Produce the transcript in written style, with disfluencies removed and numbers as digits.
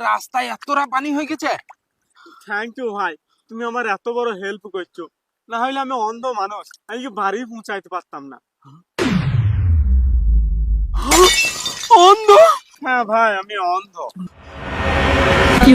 রাস্তায় এতটা পানি হয়ে গেছে। থ্যাংক ইউ ভাই, তুমি আমার এত বড় হেল্প করছো, না হলে আমি অন্ধ মানুষ, আমি কি বাড়ি পৌঁছাইতে পারতাম না। অন্ধ? হ্যাঁ ভাই, আমি অন্ধ। কি